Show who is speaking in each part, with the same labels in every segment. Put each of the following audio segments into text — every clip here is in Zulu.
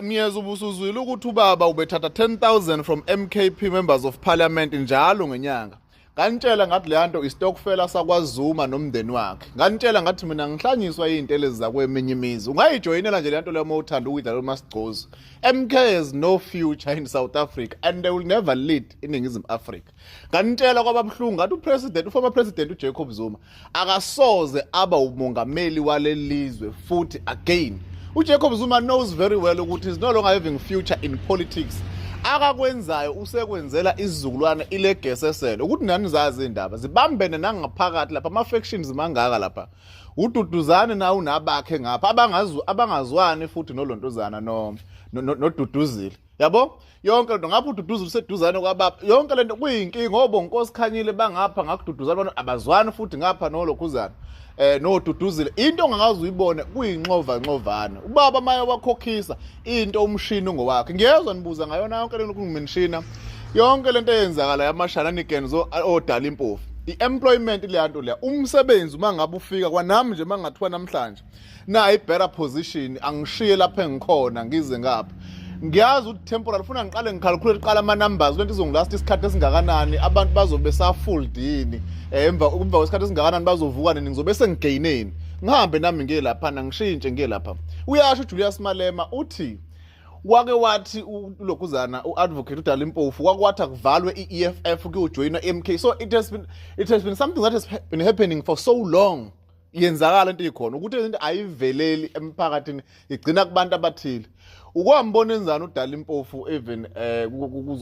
Speaker 1: Miyeza ubusuzwile ukuthi ubaba ubethatha 10,000 from MKP members of parliament njalo ngenyanga. Nganitshela ngathi le nto istokfela sakwaZuma nomndeni wakhe. Nganitshela ngathi mina ngihlanyiswa izinto lezi zakweminye imizi. Ungayijoyinela nje le nto leyo uthanda ukuyidlala uMasigcozi. MK has no future in South Africa and they will never lead iNingizimu Afrika. Nganitshela kwababhlungu ngathi uformer president uJacob Zuma akasoze aba umongameli walelizwe futhi again. uJacob Zuma knows very well ukuthi is no longer having future in politics. Akakwenzayo usekwenzela izizukulwane ilegeseselo ukuthi nani zazi indaba zibambene nangaphakathi lapha ama-factions mangaka lapha ududuzane nawo unabakhe ngapha abangazwani futhi nolontuzana noduduzile yabo yonke lento ngapha ududuzile useduzane kwababa yonke lento kuyinkinga ngoba nkosikhanyile bangapha ngakududuzana abantu abazwani futhi ngapha nolokhuzana noduduzile into ongakazi uyibone kuyinxova-nxovana ubaba maye wakhokhisa into umshini ngowakhe ngiyezwa nibuza ngayona yonke lento kungimenshina yonke lento eyenzakala yamashananigans odala impofu i-employment le nto leya umsebenzi uma ngabe ufika kwanami nje mangathiwa namhlanje na i-better position angishiye lapha engikhona ngize ngapha ngiyazi ukuthi temporary ufuna ngiqale ngicalculate qala ama numbers lento izongilasta isikhathi esingakanani abantu bazobe sa-full yini emva kwesikhathi esingakanani bazovuka nini ngizobe sengigaineni ngihambe nami ngiye laphana ngishintshe ngiye lapha uyasho uJulius Malema uthi wake wathi ulokhuzana uadvocate udala impofu wake wathi akuvalwe i-EFF kuyojoyina MK so it has been something that has been happening for so long yenzakala into ikhona ukuthi into ayiveleli emphakathini igcina kubantu abathile ukwambona enzana udala impofu even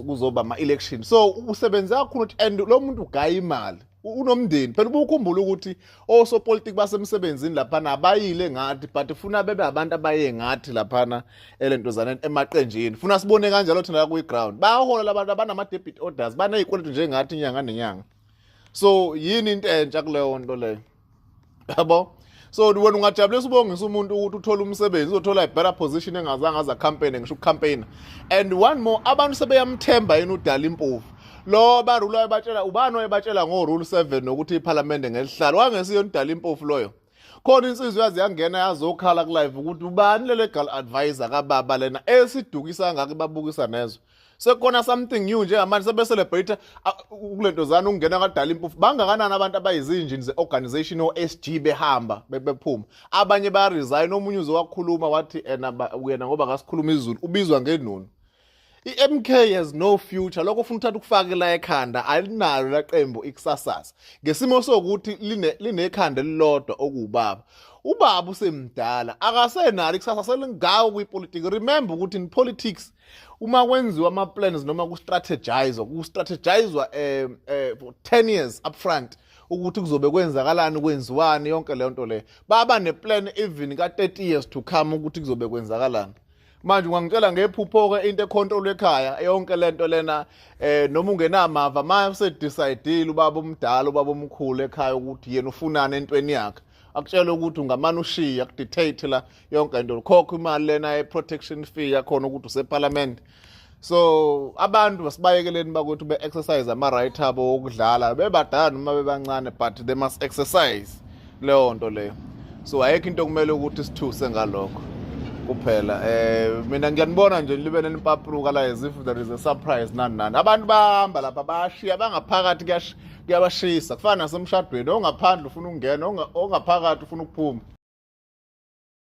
Speaker 1: kuzoba ama-election so usebenza kakhulu ukuthi and lo muntu ugaya imali unomndeni phela ubukhumbula ukuthi osopolitiki basemsebenzini laphana abayile ngathi but ufuna bebe abantu abaye ngathi laphana elentozana emaqenjini funa sibone kanjalo thina kwi-ground bayahola labantu abanama-debit orders baney'kweletu njengathi inyanga nenyanga so yini into entsha kuleyo nto leyo yabo so wena ungajabulisa ubongisa umuntu ukuthi uthola umsebenzi uzothola i-better position engazange aza campaign ngisho ukucampaigna and one more abantu sebeyamthemba yini udala impofu lo barule abatshela ubani oyebatshela ngo-rule 7 nokuthi iparlamente ngelihlalo wangesiyo udala impofu loyo khona insizwe yazi yangena yazokhala ku-live ukuthi ubani le-legal advisor kababa lena esidukisa ngako ibabukisa nezwe sekona something new njengamanje sebecelebrate kulentozana ukungena kadala impofu bangakanani abantu abayizinjini ze-organization o-SG behamba bephuma abanye bayaresign omunye uze wakhuluma wathi yena ngoba akasikhuluma izulu ubizwa ngenunu i-MK has no future lokho ufuna uthatha ukufake la ekhanda alinalo laqembu ikusasasa ngesimo sokuthi linekhanda elilodwa okuwubaba ubaba usemdala akasenalo ikusasa selingawo kwipolitiki remember ukuthi in politics uma kwenziwa ama-plans noma ku-strategizwa for 10 years up front ukuthi kuzobe kwenzakalani kwenziwani yonke leyo nto leyo baba neplan even ka-30 years to come ukuthi kuzobe kwenzakalani manje ungangitshela ngephupho-ke into econtrol ekhaya yonke lento lena noma ungenamava manje usedecide-ile ubaba omdala ubaba omkhulu ekhaya ukuthi yena ufunani entweni yakhe akutshela ukuthi ungamane ushiye akudictate la yonke into khokho imali lena ye-protection fee yakhona ukuthi useparlament so abantu basibayekeleni bakwethu be-exercise ama-right abo okudlala bebadala noma bebancane but they must exercise leyo nto leyo so ayekho into kumele ukuthi sithuse ngalokho kuphela mina ngiyanibona nje libe nempapruka la as if there is a surprise nani abantu bahamba lapha bayashiya bangaphakathi kuyabashisa kufana nasemshadweni ongaphandle ufuna ukungena ongaphakathi ufuna ukuphuma